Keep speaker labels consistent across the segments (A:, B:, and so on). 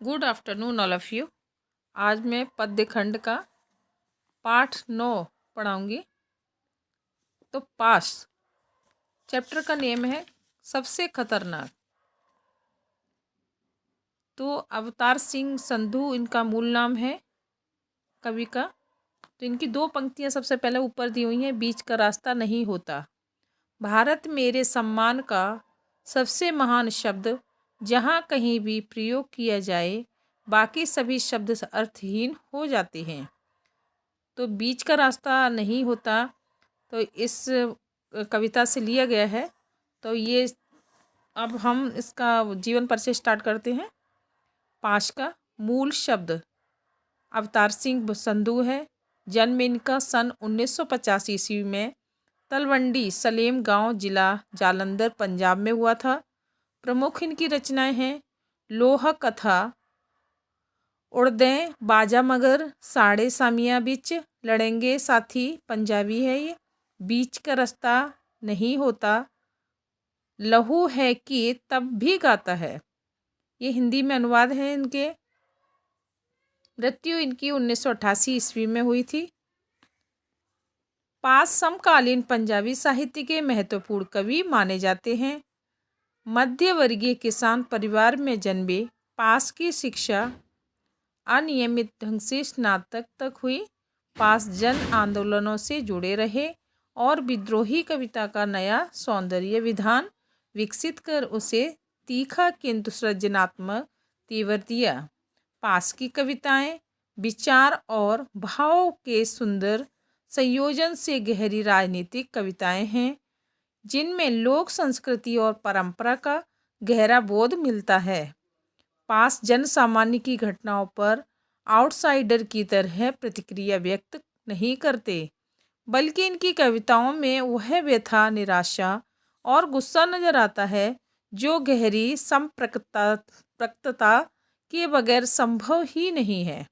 A: Good afternoon all of you. आज मैं पद्य खंड का पाठ 9 पढ़ाऊंगी। तो पास चैप्टर का नेम है सबसे खतरनाक। तो अवतार सिंह संधू इनका मूल नाम है कवि का। तो इनकी दो पंक्तियां सबसे पहले ऊपर दी हुई हैं। बीच का रास्ता नहीं होता। भारत मेरे सम्मान का सबसे महान शब्द जहाँ कहीं भी प्रयोग किया जाए बाकी सभी शब्द अर्थहीन हो जाते हैं। तो बीच का रास्ता नहीं होता तो इस कविता से लिया गया है। तो ये अब हम इसका जीवन परिचय स्टार्ट करते हैं। पाश का मूल शब्द अवतार सिंह संधू है। जन्म इनका सन 1950 ईस्वी में तलवंडी सलेम गांव जिला जालंधर पंजाब में हुआ था। प्रमुख इनकी रचनाएं हैं लोह कथा, उड़दें बाजा मगर, साड़े सामिया बिच, लड़ेंगे साथी, पंजाबी है ये। बीच का रास्ता नहीं होता, लहू है कि तब भी गाता है, ये हिंदी में अनुवाद है इनके। मृत्यु इनकी 1988 ईस्वी में हुई थी। पास समकालीन पंजाबी साहित्य के महत्वपूर्ण कवि माने जाते हैं। मध्य वर्गीय किसान परिवार में जन्मे पास की शिक्षा अनियमित ढंग से स्नातक तक हुई। पास जन आंदोलनों से जुड़े रहे और विद्रोही कविता का नया सौंदर्य विधान विकसित कर उसे तीखा किंतु सृजनात्मक तीव्र दिया। पास की कविताएं विचार और भाव के सुंदर संयोजन से गहरी राजनीतिक कविताएं हैं जिनमें लोक संस्कृति और परंपरा का गहरा बोध मिलता है। पास जन सामान्य की घटनाओं पर आउटसाइडर की तरह प्रतिक्रिया व्यक्त नहीं करते, बल्कि इनकी कविताओं में वह व्यथा, निराशा और गुस्सा नजर आता है जो गहरी संप्रक्तता के बगैर संभव ही नहीं है।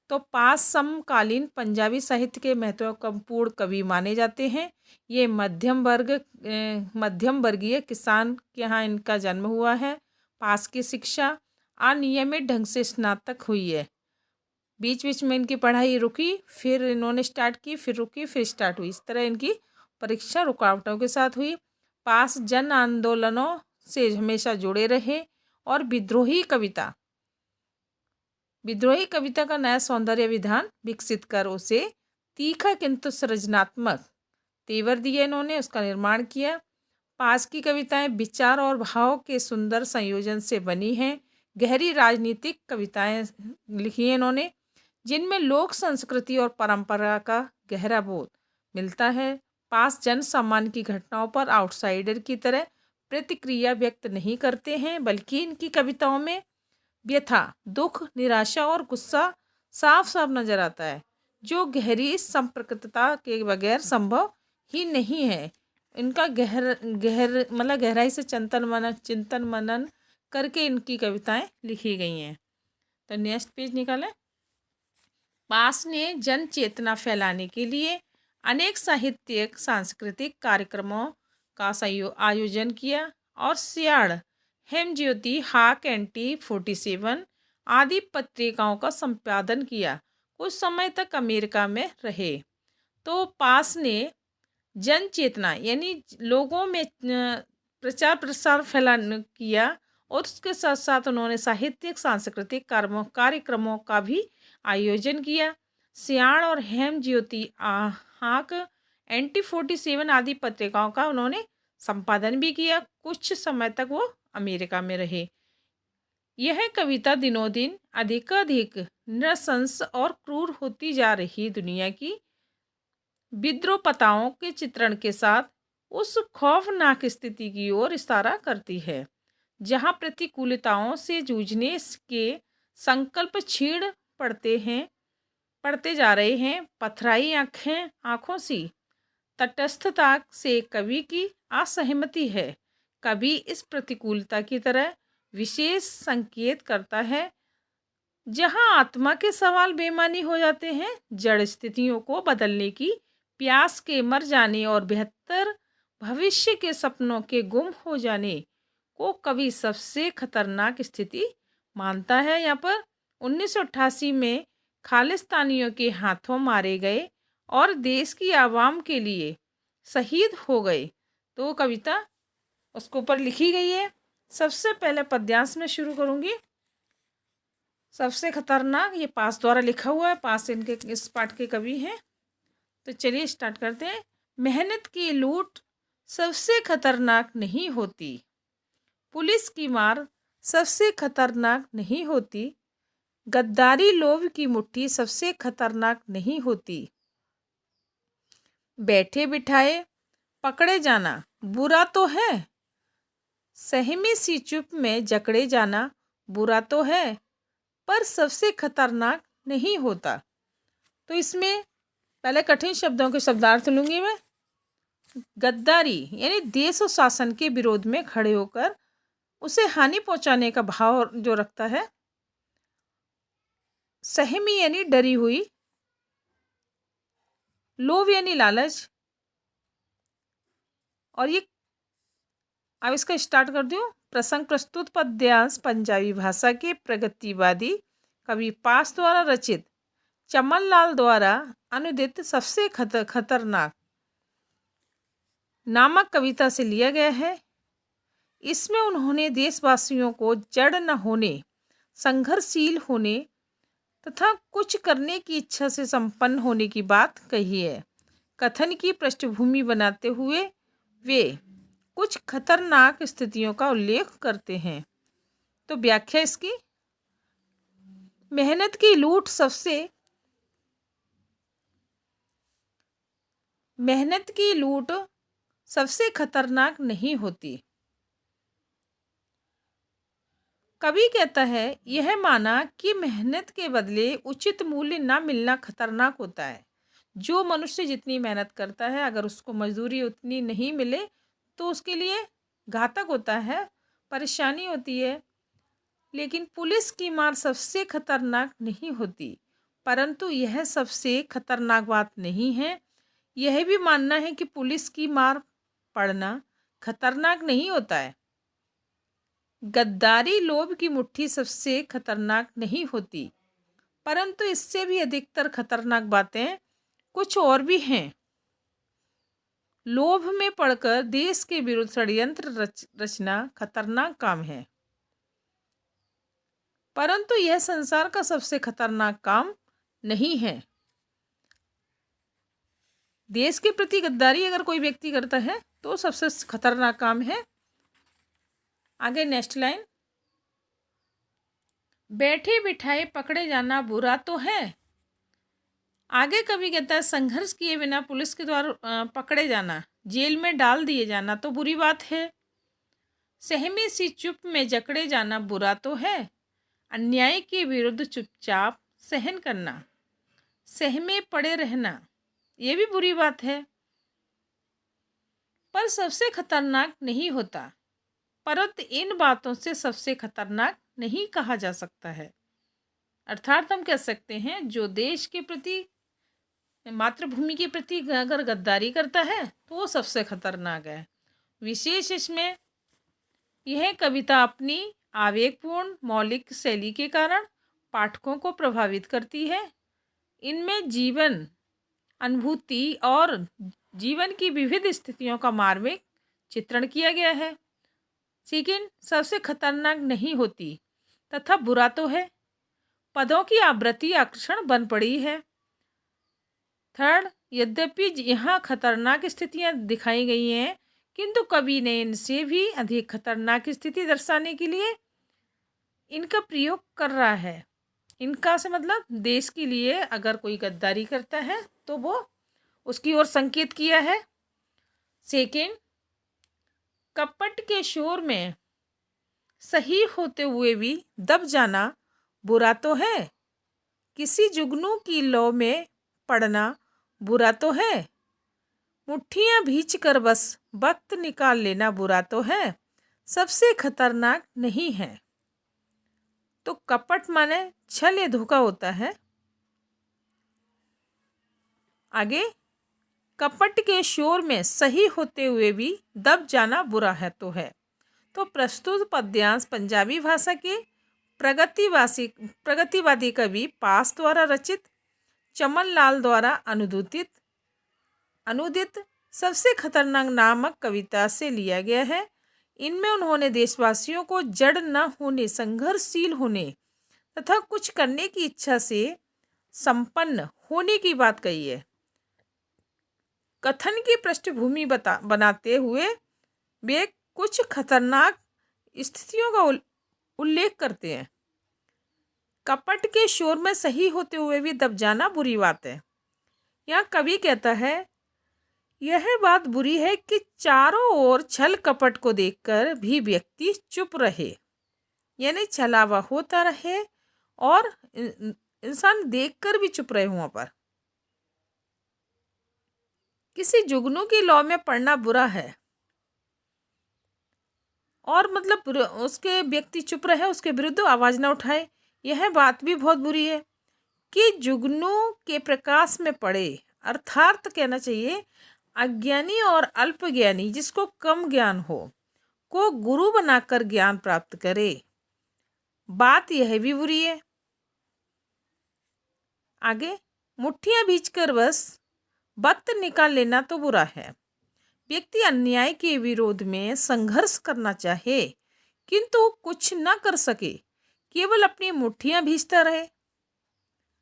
A: तो पास समकालीन पंजाबी साहित्य के महत्वपूर्ण कवि माने जाते हैं। ये मध्यम वर्गीय किसान के यहाँ इनका जन्म हुआ है। पास की शिक्षा अनियमित ढंग से स्नातक हुई है। बीच बीच में इनकी पढ़ाई रुकी, फिर इन्होंने स्टार्ट की, फिर रुकी, फिर स्टार्ट हुई। इस तरह इनकी परीक्षा रुकावटों के साथ हुई। पास जन आंदोलनों से हमेशा जुड़े रहे और विद्रोही कविता का नया सौंदर्य विधान विकसित कर उसे तीखा किंतु सृजनात्मक तेवर दिए इन्होंने, उसका निर्माण किया। पास की कविताएं विचार और भाव के सुंदर संयोजन से बनी हैं। गहरी राजनीतिक कविताएं लिखी हैं इन्होंने जिनमें लोक संस्कृति और परंपरा का गहरा बोध मिलता है। पास जन सामान्य की घटनाओं पर आउटसाइडर की तरह प्रतिक्रिया व्यक्त नहीं करते हैं, बल्कि इनकी कविताओं में व्यथा, दुख, निराशा और गुस्सा साफ साफ नजर आता है जो गहरी संप्रक्तता के बगैर संभव ही नहीं है। इनका गहराई से चिंतन मनन करके इनकी कविताएं लिखी गई हैं। तो नेक्स्ट पेज निकालें। पास ने जन चेतना फैलाने के लिए अनेक साहित्यिक सांस्कृतिक कार्यक्रमों का आयोजन किया और सियाड़, हेमज्योति, हाक एंटी 47 आदि पत्रिकाओं का संपादन किया। कुछ समय तक अमेरिका में रहे। तो पास ने जन चेतना यानी लोगों में प्रचार प्रसार किया और उसके साथ साथ उन्होंने साहित्यिक सांस्कृतिक कार्यक्रमों का भी आयोजन किया। सियाण और हेमज्योति, हाक, एंटी 47 आदि पत्रिकाओं का उन्होंने संपादन भी किया। कुछ समय तक वो अमेरिका में रहे। यह कविता दिनों दिन अधिकाधिक नृशंस और क्रूर होती जा रही दुनिया की विद्रोपताओं के चित्रण के साथ उस खौफनाक स्थिति की ओर इशारा करती है जहां प्रतिकूलताओं से जूझने के संकल्प छीड़ पड़ते जा रहे हैं। पथराई आंखों सी तटस्थता से कवि की असहमति है। कवि इस प्रतिकूलता की तरह विशेष संकेत करता है जहां आत्मा के सवाल बेमानी हो जाते हैं। जड़ स्थितियों को बदलने की प्यास के मर जाने और बेहतर भविष्य के सपनों के गुम हो जाने को कवि सबसे खतरनाक स्थिति मानता है यहाँ पर 1988 में खालिस्तानियों के हाथों मारे गए और देश की आवाम के लिए शहीद हो गए। तो वो कविता उसके ऊपर लिखी गई है। सबसे पहले पद्यांश में शुरू करूँगी। सबसे खतरनाक, ये पास द्वारा लिखा हुआ है, पास इनके इस पाठ के कवि हैं। तो चलिए स्टार्ट करते हैं। मेहनत की लूट सबसे खतरनाक नहीं होती, पुलिस की मार सबसे खतरनाक नहीं होती, गद्दारी लोभ की मुट्ठी सबसे खतरनाक नहीं होती, बैठे बिठाए पकड़े जाना बुरा तो है, सहमी सी चुप में जकड़े जाना बुरा तो है, पर सबसे खतरनाक नहीं होता। तो इसमें पहले कठिन शब्दों के शब्दार्थ लूंगी मैं। गद्दारी यानी देश और शासन के विरोध में खड़े होकर उसे हानि पहुंचाने का भाव जो रखता है। सहमी यानी डरी हुई, लोभ यानी लालच। और ये अब इसका स्टार्ट कर दूँ। प्रसंग प्रस्तुत पद्यांश पंजाबी भाषा के प्रगतिवादी कवि पास द्वारा रचित, चमन लाल द्वारा अनुदित सबसे खतरनाक नामक कविता से लिया गया है। इसमें उन्होंने देशवासियों को जड़ न होने, संघर्षशील होने तथा कुछ करने की इच्छा से संपन्न होने की बात कही है। कथन की पृष्ठभूमि बनाते हुए वे कुछ खतरनाक स्थितियों का उल्लेख करते हैं। तो व्याख्या इसकी, मेहनत की लूट सबसे खतरनाक नहीं होती। कवि कहता है यह माना कि मेहनत के बदले उचित मूल्य न मिलना खतरनाक होता है। जो मनुष्य जितनी मेहनत करता है, अगर उसको मजदूरी उतनी नहीं मिले तो उसके लिए घातक होता है, परेशानी होती है। लेकिन पुलिस की मार सबसे खतरनाक नहीं होती, परंतु यह सबसे खतरनाक बात नहीं है। यह भी मानना है कि पुलिस की मार पड़ना खतरनाक नहीं होता है। गद्दारी लोभ की मुट्ठी सबसे खतरनाक नहीं होती, परंतु इससे भी अधिकतर खतरनाक बातें कुछ और भी हैं। लोभ में पड़कर देश के विरुद्ध षड्यंत्र रचना खतरनाक काम है, परंतु यह संसार का सबसे खतरनाक काम नहीं है। देश के प्रति गद्दारी अगर कोई व्यक्ति करता है तो सबसे खतरनाक काम है। आगे नेक्स्ट लाइन, बैठे बिठाए पकड़े जाना बुरा तो है। आगे कवि कहता है संघर्ष किए बिना पुलिस के द्वारा पकड़े जाना, जेल में डाल दिए जाना तो बुरी बात है। सहमी सी चुप में जकड़े जाना बुरा तो है। अन्याय के विरुद्ध चुपचाप सहन करना, सहमे पड़े रहना, ये भी बुरी बात है, पर सबसे खतरनाक नहीं होता। परंतु इन बातों से सबसे खतरनाक नहीं कहा जा सकता है। अर्थात हम कह सकते हैं जो देश के प्रति, मातृभूमि के प्रति अगर गद्दारी करता है तो वो सबसे खतरनाक है। विशेष इसमें यह कविता अपनी आवेगपूर्ण मौलिक शैली के कारण पाठकों को प्रभावित करती है। इनमें जीवन अनुभूति और जीवन की विविध स्थितियों का मार्मिक चित्रण किया गया है। लेकिन सबसे खतरनाक नहीं होती तथा बुरा तो है। पदों की आवृत्ति आकर्षण बन पड़ी है। थर्ड, यद्यपि यहाँ खतरनाक स्थितियाँ दिखाई गई हैं, किंतु कवि ने इनसे भी अधिक खतरनाक स्थिति दर्शाने के लिए इनका प्रयोग कर रहा है। इनका से मतलब देश के लिए अगर कोई गद्दारी करता है तो वो उसकी ओर संकेत किया है। सेकेंड, कपट के शोर में सही होते हुए भी दब जाना बुरा तो है। किसी जुगनू की लौ में पड़ना बुरा तो है। मुट्ठियाँ भींच कर बस वक्त निकाल लेना बुरा तो है, सबसे खतरनाक नहीं है। तो कपट माने छल या धोखा होता है। आगे, कपट के शोर में सही होते हुए भी दब जाना बुरा है तो है। तो प्रस्तुत पद्यांश पंजाबी भाषा के प्रगतिवादी कवि पास द्वारा रचित, चमन लाल द्वारा अनुदित सबसे खतरनाक नामक कविता से लिया गया है। इनमें उन्होंने देशवासियों को जड़ न होने, संघर्षशील होने तथा कुछ करने की इच्छा से संपन्न होने की बात कही है। कथन की पृष्ठभूमि बनाते हुए वे कुछ खतरनाक स्थितियों का उल्लेख करते हैं। कपट के शोर में सही होते हुए भी दब जाना बुरी बात है। यहाँ कवि कहता है, यह बात बुरी है कि चारों ओर छल कपट को देखकर भी व्यक्ति चुप रहे, यानी छलावा होता रहे और इंसान देखकर भी चुप रहे वहाँ पर। किसी जुगनू की लौ में पड़ना बुरा है और मतलब उसके व्यक्ति चुप रहे, उसके विरुद्ध आवाज ना उठाए, यह बात भी बहुत बुरी है। कि जुगनू के प्रकाश में पड़े, अर्थात कहना चाहिए अज्ञानी और अल्पज्ञानी, जिसको कम ज्ञान हो, को गुरु बनाकर ज्ञान प्राप्त करे, बात यह भी बुरी है। आगे, मुट्ठियां भींचकर बस वक्त निकाल लेना तो बुरा है। व्यक्ति अन्याय के विरोध में संघर्ष करना चाहे किंतु कुछ न कर सके, केवल अपनी मुट्ठियां भींचता रहे,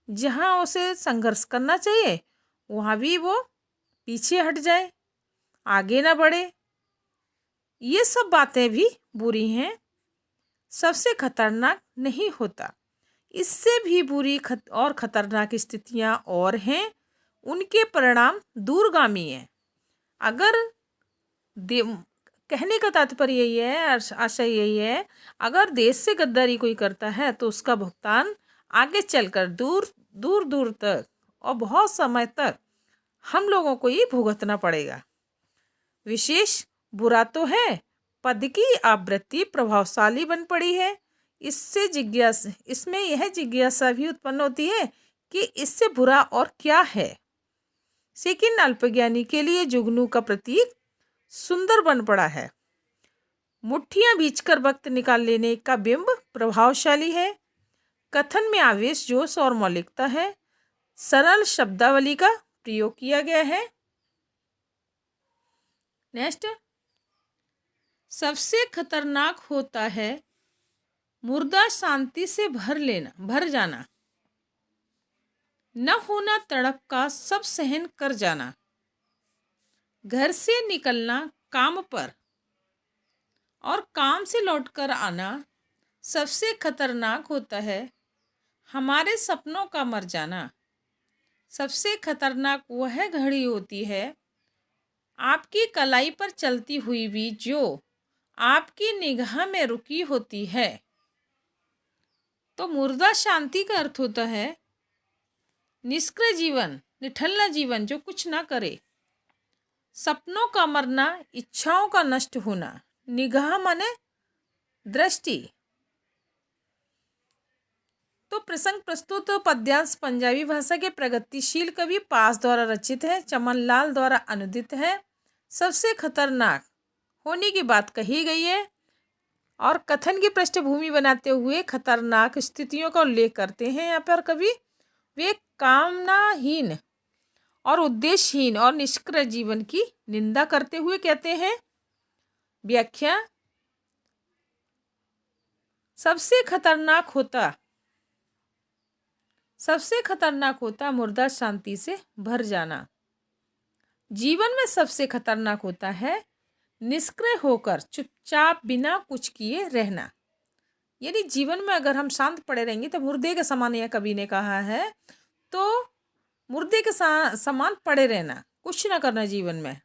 A: जहां उसे संघर्ष करना चाहिए वहां भी वो पीछे हट जाए, आगे ना बढ़े, ये सब बातें भी बुरी हैं। सबसे खतरनाक नहीं होता, इससे भी बुरी और खतरनाक स्थितियां और हैं, उनके परिणाम दूरगामी हैं। अगर कहने का तात्पर्य यही है, आशय यही है, अगर देश से गद्दारी कोई करता है तो उसका भुगतान आगे चलकर दूर दूर तक और बहुत समय तक हम लोगों को ही भुगतना पड़ेगा। विशेष बुरा तो है, पद की आवृत्ति प्रभावशाली बन पड़ी है। इसमें यह जिज्ञासा भी उत्पन्न होती है कि इससे बुरा और क्या है। लेकिन अल्पज्ञानी के लिए जुगनू का प्रतीक सुंदर बन पड़ा है। मुट्ठियां भींचकर वक्त निकाल लेने का बिंब प्रभावशाली है। कथन में आवेश, जोश और मौलिकता है। सरल शब्दावली का प्रयोग किया गया है। नेक्स्ट, सबसे खतरनाक होता है मुर्दा शांति से भर जाना, न होना तड़प का सब सहन कर जाना, घर से निकलना काम पर और काम से लौटकर आना। सबसे खतरनाक होता है हमारे सपनों का मर जाना। सबसे खतरनाक वह घड़ी होती है आपकी कलाई पर चलती हुई भी, जो आपकी निगाह में रुकी होती है। तो मुर्दा शांति का अर्थ होता है निष्क्रिय जीवन, निठल्ला जीवन, जो कुछ ना करे। सपनों का मरना, इच्छाओं का नष्ट होना। निगाह माने दृष्टि। तो प्रसंग प्रस्तुत पद्यांश पंजाबी भाषा के प्रगतिशील कवि पास द्वारा रचित है, चमन लाल द्वारा अनुदित है। सबसे खतरनाक होने की बात कही गई है और कथन की पृष्ठभूमि बनाते हुए खतरनाक स्थितियों का उल्लेख करते हैं। यहाँ पर कवि वे कामनाहीन और उद्देश्यहीन और निष्क्रिय जीवन की निंदा करते हुए कहते हैं। व्याख्या, सबसे खतरनाक होता मुर्दा शांति से भर जाना। जीवन में सबसे खतरनाक होता है निष्क्रिय होकर चुपचाप बिना कुछ किए रहना। यानी जीवन में अगर हम शांत पड़े रहेंगे तो मुर्दे के समान, यह कवि ने कहा है, तो मुर्दे के समान पड़े रहना, कुछ ना करना जीवन में।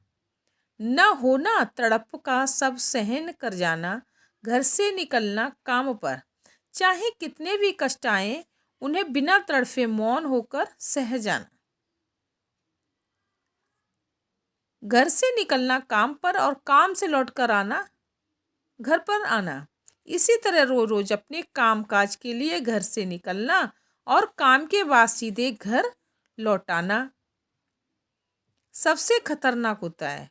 A: न होना तड़प का सब सहन कर जाना, घर से निकलना काम पर, चाहे कितने भी कष्ट आए उन्हें बिना तड़फे मौन होकर सह जाना। घर से निकलना काम पर और काम से लौटकर आना घर पर आना। इसी तरह रोज अपने काम काज के लिए घर से निकलना और काम के बाद सीधे घर लौटाना सबसे खतरनाक होता है।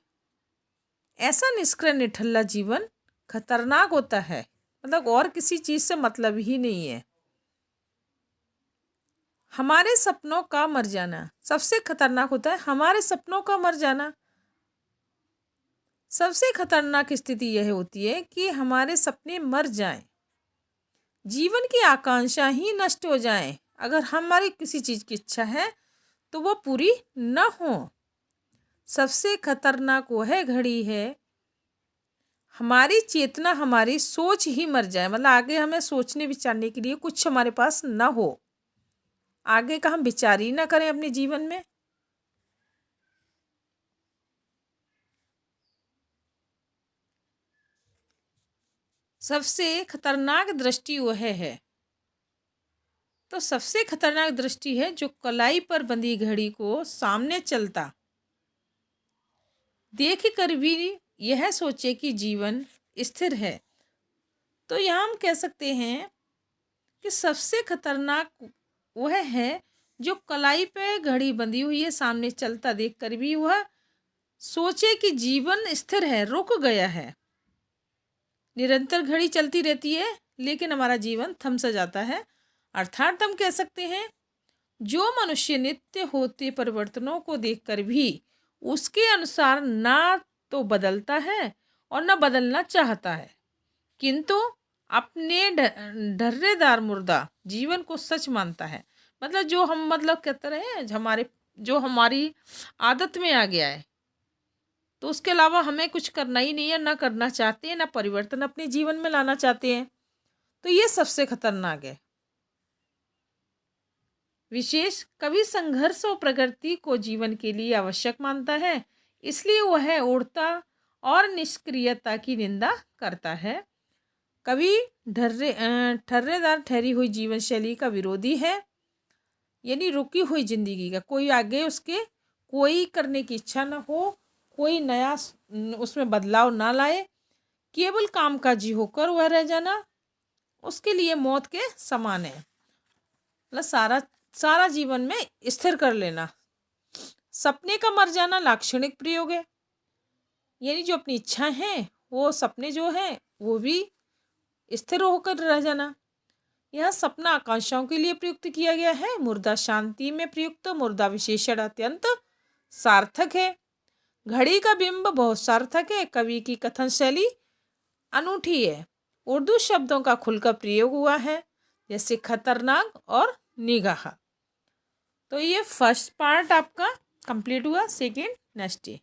A: ऐसा निष्क्रिय निठल्ला जीवन खतरनाक होता है। मतलब और किसी चीज़ से मतलब ही नहीं है। हमारे सपनों का मर जाना सबसे खतरनाक होता है। हमारे सपनों का मर जाना सबसे खतरनाक स्थिति यह होती है कि हमारे सपने मर जाएं, जीवन की आकांक्षा ही नष्ट हो जाए। अगर हमारी किसी चीज़ की इच्छा है तो वो पूरी न हो। सबसे खतरनाक वह घड़ी है हमारी चेतना, हमारी सोच ही मर जाए। मतलब आगे हमें सोचने विचारने के लिए कुछ हमारे पास न हो, आगे का हम विचार ही ना करें अपने जीवन में। सबसे खतरनाक दृष्टि वह है, तो सबसे खतरनाक दृष्टि है जो कलाई पर बंधी घड़ी को सामने चलता देख कर भी यह सोचे कि जीवन स्थिर है। तो यहाँ हम कह सकते हैं कि सबसे खतरनाक वह है जो कलाई पे घड़ी बंधी हुई है, सामने चलता देखकर भी वह सोचे कि जीवन स्थिर है, रुक गया है। निरंतर घड़ी चलती रहती है लेकिन हमारा जीवन थम सा जाता है। अर्थात हम कह सकते हैं जो मनुष्य नित्य होते परिवर्तनों को देखकर भी उसके अनुसार ना तो बदलता है और ना बदलना चाहता है, किंतु अपने ढर्रेदार मुर्दा जीवन को सच मानता है। मतलब जो हम मतलब कहते रहे हमारे जो हमारी आदत में आ गया है, तो उसके अलावा हमें कुछ करना ही नहीं है, ना करना चाहते हैं, ना परिवर्तन अपने जीवन में लाना चाहते हैं। तो ये सबसे खतरनाक है। विशेष कवि संघर्ष और प्रगति को जीवन के लिए आवश्यक मानता है, इसलिए वह उड़ता और निष्क्रियता की निंदा करता है। कवि ठर्रेदार ठहरी हुई जीवन शैली का विरोधी है, यानी रुकी हुई जिंदगी का कोई आगे उसके कोई करने की इच्छा ना हो, कोई नया उसमें बदलाव ना लाए, केवल कामकाजी होकर वह रह जाना उसके लिए मौत के समान है। मतलब सारा सारा जीवन में स्थिर कर लेना। सपने का मर जाना लाक्षणिक प्रयोग है, यानी जो अपनी इच्छा है वो सपने जो हैं वो भी स्थिर होकर रह जाना। यह सपना आकांक्षाओं के लिए प्रयुक्त किया गया है। मुर्दा शांति में प्रयुक्त मुर्दा विशेषण अत्यंत सार्थक है। घड़ी का बिंब बहुत सार्थक है। कवि की कथन शैली अनूठी है। उर्दू शब्दों का खुलकर प्रयोग हुआ है, जैसे खतरनाक और निगाह। तो ये फर्स्ट पार्ट आपका कंप्लीट हुआ। Second next day.